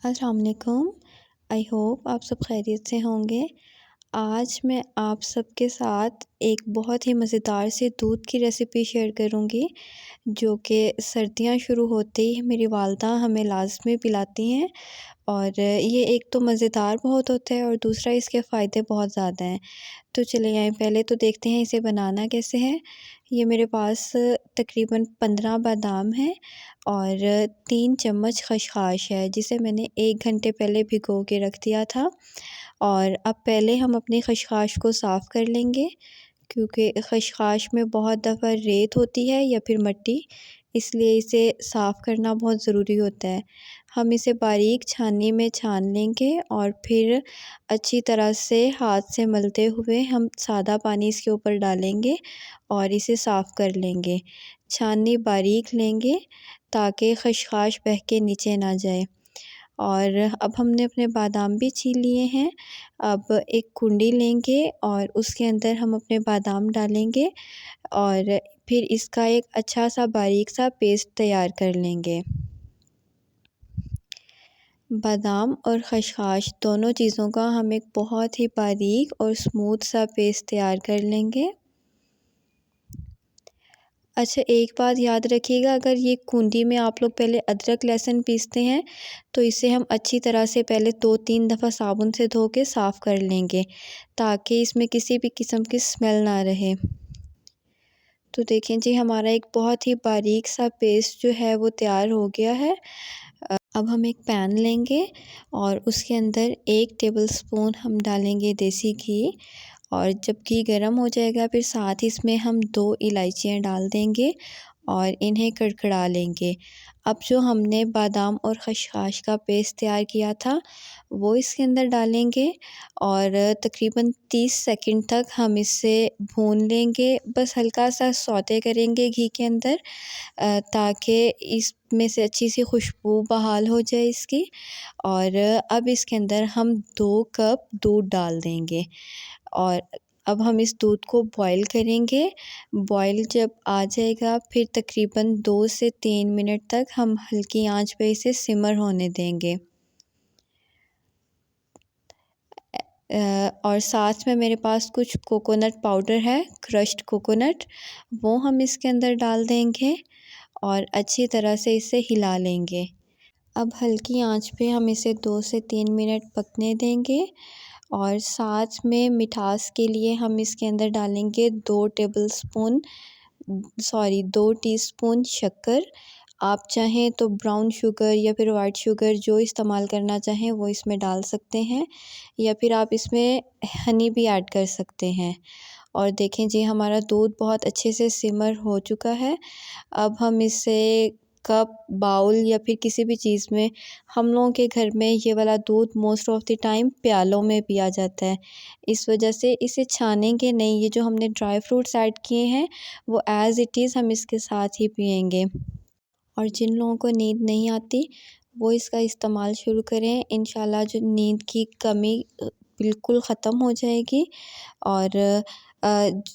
अस्सलाम वालेकुम। I hope आप सब खैरियत से होंगे। आज मैं आप सबके साथ एक बहुत ही मज़ेदार सी दूध की रेसिपी शेयर करूंगी, जो कि सर्दियां शुरू होते ही मेरी वालदा हमें लाज़मी पिलाती हैं। और ये एक तो मज़ेदार बहुत होता है और दूसरा इसके फ़ायदे बहुत ज़्यादा हैं। तो चलिए आइए पहले तो देखते हैं इसे बनाना कैसे है। ये मेरे पास तकरीबन 15 बादाम हैं और 3 चम्मच खसखस है, जिसे मैंने 1 घंटे पहले भिगो के रख दिया था। और अब पहले हम अपनी खसखस को साफ़ कर लेंगे, क्योंकि खसखस में बहुत दफ़ा रेत होती है या फिर मिट्टी, इसलिए इसे साफ़ करना बहुत ज़रूरी होता है। हम इसे बारीक छाननी में छान लेंगे और फिर अच्छी तरह से हाथ से मलते हुए हम सादा पानी इसके ऊपर डालेंगे और इसे साफ़ कर लेंगे। छाननी बारीक लेंगे ताकि खसखस बह के नीचे ना जाए। और अब हमने अपने बादाम भी छील लिए हैं। अब एक कुंडी लेंगे और उसके अंदर हम अपने बादाम डालेंगे और फिर इसका एक अच्छा सा बारीक सा पेस्ट तैयार कर लेंगे। बादाम और खसखस दोनों चीज़ों का हम एक बहुत ही बारीक और स्मूथ सा पेस्ट तैयार कर लेंगे। अच्छा, एक बात याद रखिएगा, अगर ये कुंडी में आप लोग पहले अदरक लहसुन पीसते हैं तो इसे हम अच्छी तरह से पहले 2-3 दफ़ा साबुन से धो के साफ़ कर लेंगे, ताकि इसमें किसी भी किस्म की स्मेल ना रहे। तो देखें जी, हमारा एक बहुत ही बारीक सा पेस्ट जो है वो तैयार हो गया है। अब हम एक पैन लेंगे और उसके अंदर 1 टेबलस्पून हम डालेंगे देसी घी। और जब घी गर्म हो जाएगा फिर साथ ही इसमें हम 2 इलायचियाँ डाल देंगे और इन्हें कड़कड़ा लेंगे। अब जो हमने बादाम और खसखस का पेस्ट तैयार किया था वो इसके अंदर डालेंगे और तकरीबन 30 सेकंड तक हम इसे भून लेंगे। बस हल्का सा सौते करेंगे घी के अंदर, ताकि इसमें से अच्छी सी खुशबू बहाल हो जाए इसकी। और अब इसके अंदर हम 2 कप दूध डाल देंगे और अब हम इस दूध को बॉईल करेंगे। बॉईल जब आ जाएगा फिर तकरीबन 2 से 3 मिनट तक हम हल्की आंच पे इसे सिमर होने देंगे। और साथ में मेरे पास कुछ कोकोनट पाउडर है, क्रश्ड कोकोनट, वो हम इसके अंदर डाल देंगे और अच्छी तरह से इसे हिला लेंगे। अब हल्की आंच पे हम इसे 2 से 3 मिनट पकने देंगे और साथ में मिठास के लिए हम इसके अंदर डालेंगे 2 टीस्पून शक्कर। आप चाहें तो ब्राउन शुगर या फिर वाइट शुगर जो इस्तेमाल करना चाहें वो इसमें डाल सकते हैं, या फिर आप इसमें हनी भी ऐड कर सकते हैं। और देखें जी, हमारा दूध बहुत अच्छे से सिमर हो चुका है। अब हम इसे कप, बाउल या फिर किसी भी चीज़ में, हम लोगों के घर में ये वाला दूध मोस्ट ऑफ़ द टाइम प्यालों में पिया जाता है। इस वजह से इसे छानेंगे नहीं। ये जो हमने ड्राई फ्रूट्स ऐड किए हैं वो एज़ इट इज़ हम इसके साथ ही पिएंगे। और जिन लोगों को नींद नहीं आती वो इसका इस्तेमाल शुरू करें। इंशाल्लाह जो नींद की कमी बिल्कुल ख़त्म हो जाएगी। और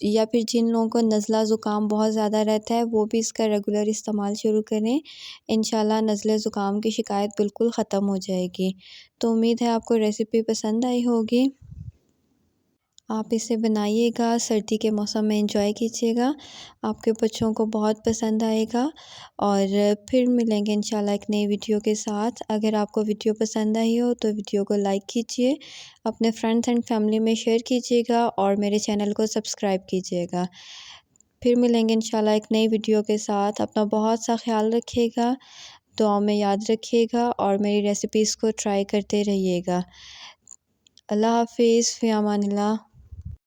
या फिर जिन लोगों को नज़ला ज़ुकाम बहुत ज़्यादा रहता है वो भी इसका रेगुलर इस्तेमाल शुरू करें। इंशाल्लाह नज़ले ज़ुकाम की शिकायत बिल्कुल ख़त्म हो जाएगी। तो उम्मीद है आपको रेसिपी पसंद आई होगी। आप इसे बनाइएगा, सर्दी के मौसम में एंजॉय कीजिएगा, आपके बच्चों को बहुत पसंद आएगा। और फिर मिलेंगे इंशाल्लाह एक नई वीडियो के साथ। अगर आपको वीडियो पसंद आई हो तो वीडियो को लाइक कीजिए, अपने फ्रेंड्स एंड फैमिली में शेयर कीजिएगा और मेरे चैनल को सब्सक्राइब कीजिएगा। फिर मिलेंगे इंशाल्लाह एक नई वीडियो के साथ। अपना बहुत सा ख्याल रखिएगा, दुआओं में याद रखिएगा और मेरी रेसिपीज़ को ट्राई करते रहिएगा। अल्लाह हाफ़िज़, फ़ी अमानिल्लाह।